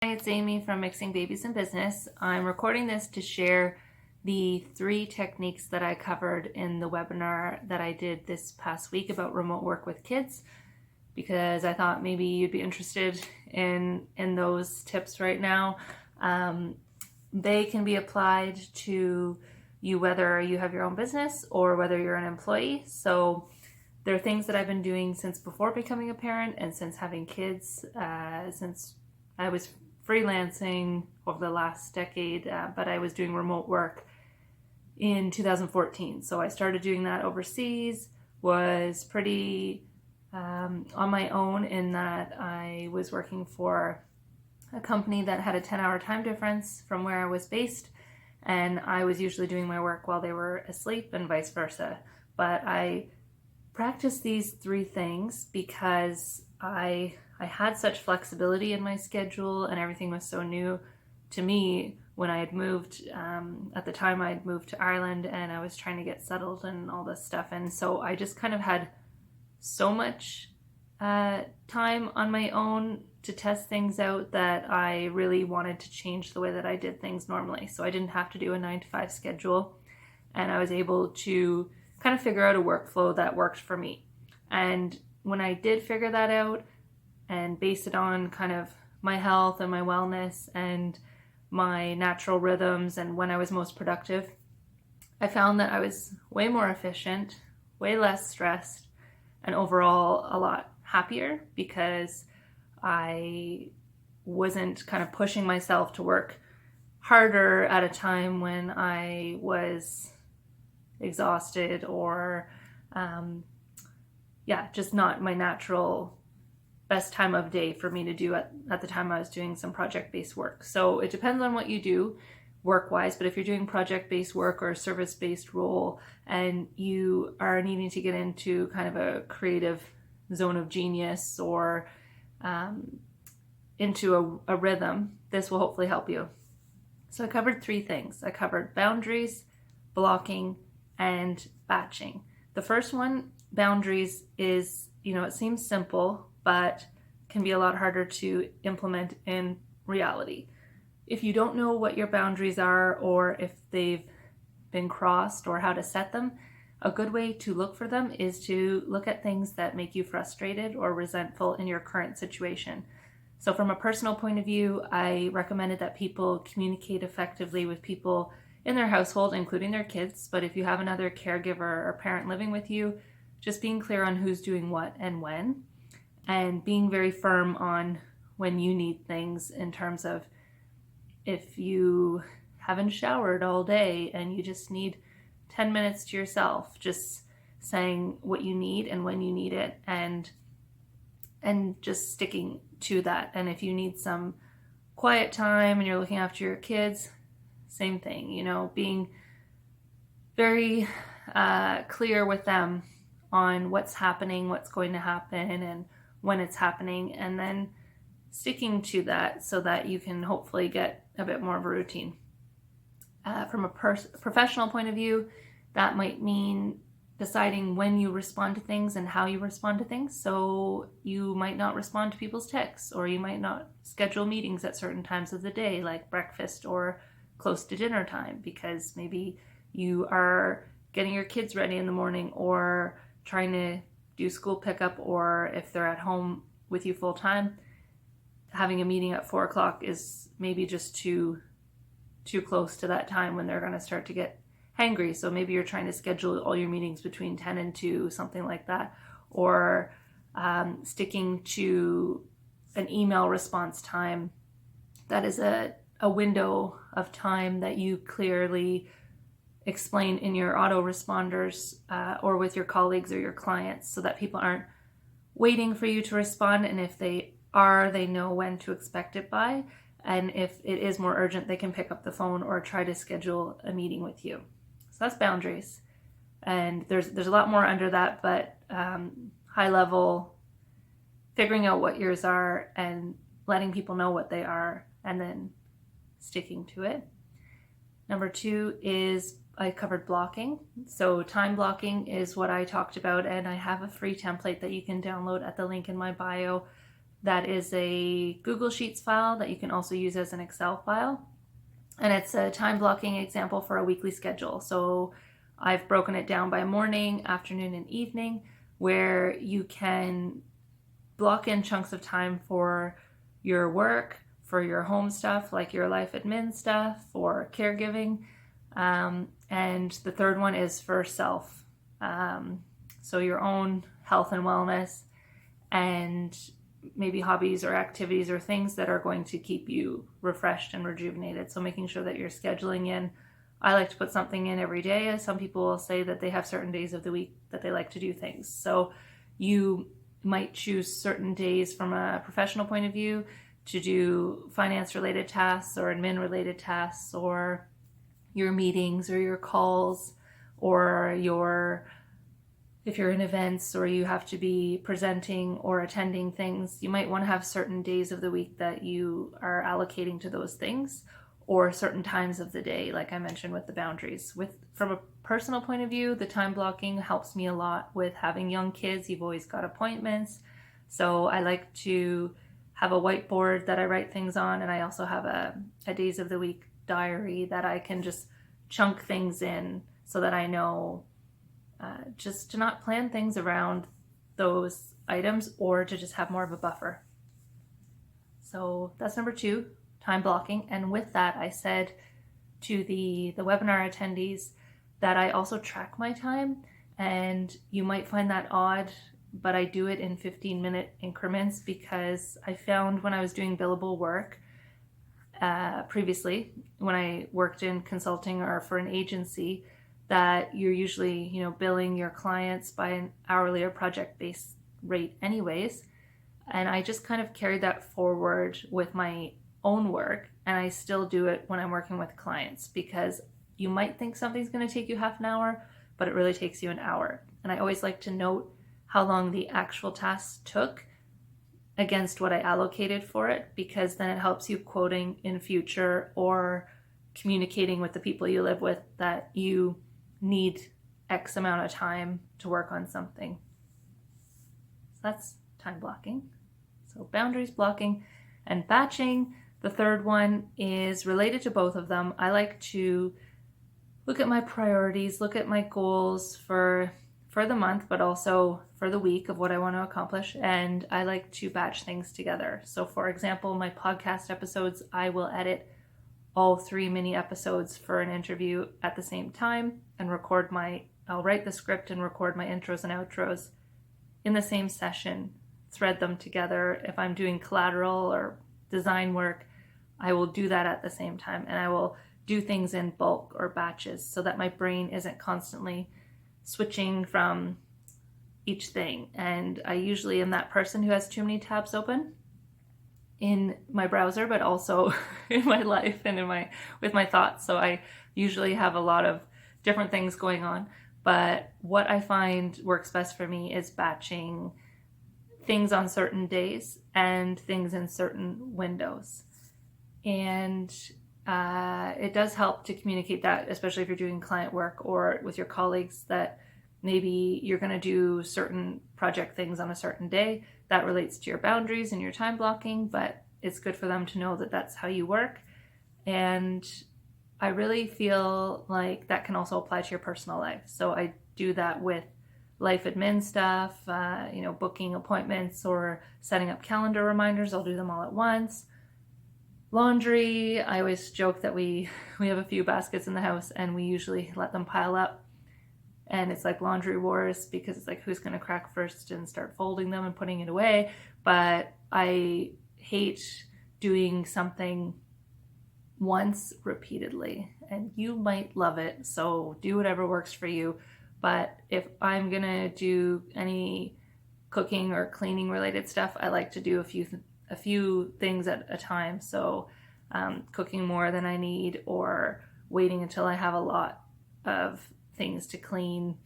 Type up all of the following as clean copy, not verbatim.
Hi, it's Amy from Mixing Babies in Business. I'm recording this to share the 3 techniques that I covered in the webinar that I did this past week about remote work with kids, because I thought maybe you'd be interested in those tips right now. They can be applied to you whether you have your own business or whether you're an employee. So there are things that I've been doing since before becoming a parent and since having kids, since I was freelancing over the last decade, but I was doing remote work in 2014. So I started doing that overseas, was pretty on my own in that I was working for a company that had a 10-hour time difference from where I was based, and I was usually doing my work while they were asleep and vice versa. But I practiced these 3 things because I had such flexibility in my schedule and everything was so new to me when I had moved. At the time I had moved to Ireland and I was trying to get settled and all this stuff. And so I just kind of had so much time on my own to test things out that I really wanted to change the way that I did things normally. So I didn't have to do a 9-to-5 schedule, and I was able to kind of figure out a workflow that worked for me. And when I did figure that out and based it on kind of my health and my wellness and my natural rhythms and when I was most productive, I found that I was way more efficient, way less stressed, and overall a lot happier because I wasn't kind of pushing myself to work harder at a time when I was exhausted or just not my natural best time of day for me to do at the time I was doing some project-based work. So it depends on what you do work-wise, but if you're doing project-based work or a service-based role and you are needing to get into kind of a creative zone of genius or into a rhythm, this will hopefully help you. So I covered 3 things. I covered boundaries, blocking, and batching. The first one, boundaries, is, it seems simple, but can be a lot harder to implement in reality. If you don't know what your boundaries are or if they've been crossed or how to set them, a good way to look for them is to look at things that make you frustrated or resentful in your current situation. So from a personal point of view, I recommended that people communicate effectively with people in their household, including their kids. But if you have another caregiver or parent living with you, just being clear on who's doing what and when, and being very firm on when you need things, in terms of if you haven't showered all day and you just need 10 minutes to yourself, just saying what you need and when you need it, and just sticking to that. And if you need some quiet time and you're looking after your kids, same thing, being very clear with them on what's happening, what's going to happen, and when it's happening, and then sticking to that so that you can hopefully get a bit more of a routine. From a professional point of view, that might mean deciding when you respond to things and how you respond to things. So you might not respond to people's texts, or you might not schedule meetings at certain times of the day, like breakfast or close to dinner time, because maybe you are getting your kids ready in the morning or trying to do school pickup, or if they're at home with you full time, having a meeting at 4 o'clock is maybe just too close to that time when they're going to start to get hangry. So maybe you're trying to schedule all your meetings between 10 and 2, something like that, or sticking to an email response time that is a window of time that you clearly explain in your autoresponders or with your colleagues or your clients, so that people aren't waiting for you to respond, and if they are, they know when to expect it by, and if it is more urgent, they can pick up the phone or try to schedule a meeting with you. So that's boundaries, and there's a lot more under that, but high level, figuring out what yours are and letting people know what they are, and then sticking to it. Number 2 is I covered blocking. So time blocking is what I talked about, and I have a free template that you can download at the link in my bio that is a Google Sheets file that you can also use as an Excel file. And it's a time blocking example for a weekly schedule. So I've broken it down by morning, afternoon, and evening, where you can block in chunks of time for your work, for your home stuff, like your life admin stuff, or caregiving. And the third one is for self. So your own health and wellness, and maybe hobbies or activities or things that are going to keep you refreshed and rejuvenated. So making sure that you're scheduling in. I like to put something in every day. Some people will say that they have certain days of the week that they like to do things. So you might choose certain days from a professional point of view to do finance related tasks or admin related tasks, or your meetings or your calls, or if you're in events or you have to be presenting or attending things, you might want to have certain days of the week that you are allocating to those things, or certain times of the day, like I mentioned with the boundaries. From a personal point of view, the time blocking helps me a lot with having young kids. You've always got appointments. So I like to have a whiteboard that I write things on, and I also have a days of the week diary that I can just chunk things in so that I know just to not plan things around those items, or to just have more of a buffer. So that's number 2, time blocking. And with that, I said to the webinar attendees that I also track my time, and you might find that odd, but I do it in 15-minute increments, because I found when I was doing billable work previously, when I worked in consulting or for an agency, that you're usually, billing your clients by an hourly or project-based rate anyways. And I just kind of carried that forward with my own work, and I still do it when I'm working with clients, because you might think something's going to take you half an hour, but it really takes you an hour. And I always like to note how long the actual task took against what I allocated for it, because then it helps you quoting in future or communicating with the people you live with that you need X amount of time to work on something. So that's time blocking. So boundaries, blocking, and batching. The third one is related to both of them. I like to look at my priorities, look at my goals for the month, but also for the week of what I want to accomplish. And I like to batch things together. So for example, my podcast episodes, I will edit all 3 mini episodes for an interview at the same time, and I'll write the script and record my intros and outros in the same session, thread them together. If I'm doing collateral or design work, I will do that at the same time, and I will do things in bulk or batches so that my brain isn't constantly switching from each thing. And I usually am that person who has too many tabs open in my browser, but also in my life and with my thoughts. So I usually have a lot of different things going on. But what I find works best for me is batching things on certain days and things in certain windows. And it does help to communicate that, especially if you're doing client work or with your colleagues, that maybe you're going to do certain project things on a certain day. That relates to your boundaries and your time blocking, but it's good for them to know that that's how you work. And I really feel like that can also apply to your personal life. So I do that with life admin stuff, booking appointments or setting up calendar reminders. I'll do them all at once. Laundry, I always joke that we have a few baskets in the house, and we usually let them pile up. And it's like laundry wars, because it's like, who's going to crack first and start folding them and putting it away. But I hate doing something once repeatedly, and you might love it. So do whatever works for you. But if I'm going to do any cooking or cleaning related stuff, I like to do a few things at a time. So cooking more than I need, or waiting until I have a lot of things to clean,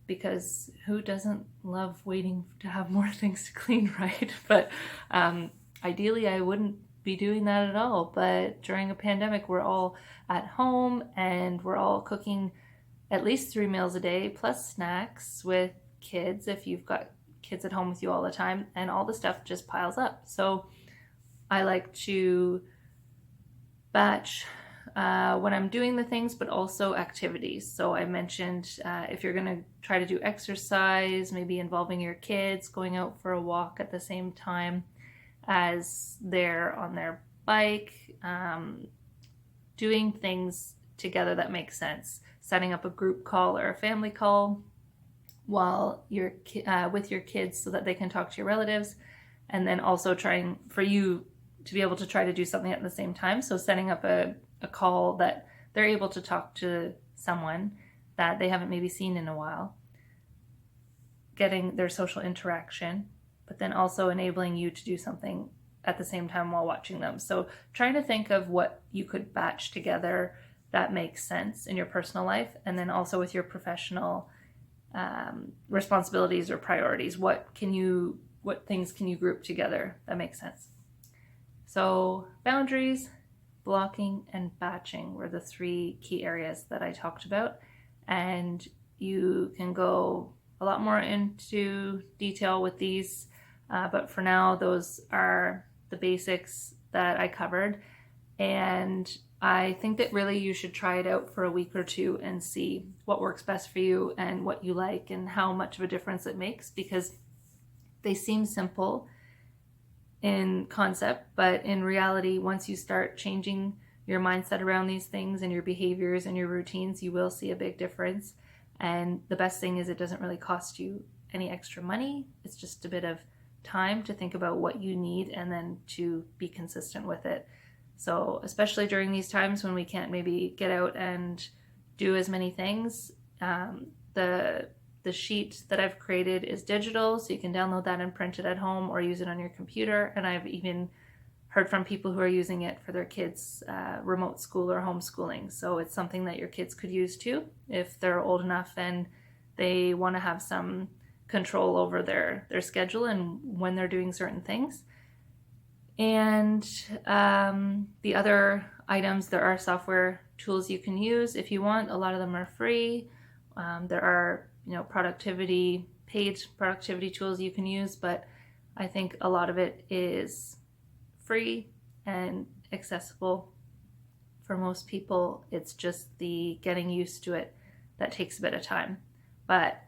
because who doesn't love waiting to have more things to clean, right? But ideally I wouldn't be doing that at all. But during a pandemic, we're all at home and we're all cooking at least 3 meals a day plus snacks with kids. If you've got kids at home with you all the time, and all the stuff just piles up. So I like to batch when I'm doing the things, but also activities. So I mentioned if you're going to try to do exercise, maybe involving your kids, going out for a walk at the same time as they're on their bike, doing things together that make sense, setting up a group call or a family call while you're with your kids so that they can talk to your relatives, and then also trying for you to be able to try to do something at the same time. So setting up a call that they're able to talk to someone that they haven't maybe seen in a while, getting their social interaction, but then also enabling you to do something at the same time while watching them. So trying to think of what you could batch together that makes sense in your personal life, and then also with your professional responsibilities or priorities. What things can you group together that makes sense? So boundaries, blocking, and batching were the 3 key areas that I talked about, and you can go a lot more into detail with these, but for now those are the basics that I covered. And I think that really you should try it out for a week or 2 and see what works best for you and what you like and how much of a difference it makes, because they seem simple in concept, but in reality, once you start changing your mindset around these things and your behaviors and your routines, you will see a big difference. And the best thing is it doesn't really cost you any extra money. It's just a bit of time to think about what you need and then to be consistent with it. So especially during these times when we can't maybe get out and do as many things, the sheet that I've created is digital, so you can download that and print it at home or use it on your computer. And I've even heard from people who are using it for their kids' remote school or homeschooling. So it's something that your kids could use too if they're old enough and they want to have some control over their schedule and when they're doing certain things. And the other items, there are software tools you can use if you want. A lot of them are free. There are paid productivity tools you can use, but I think a lot of it is free and accessible for most people. It's just the getting used to it that takes a bit of time. But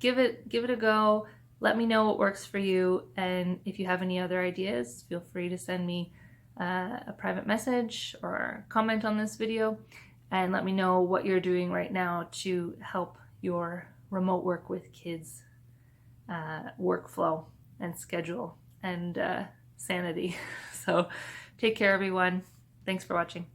give it a go. Let me know what works for you, and if you have any other ideas, feel free to send me a private message or comment on this video and let me know what you're doing right now to help your remote work with kids workflow and schedule and sanity. So take care, everyone. Thanks for watching.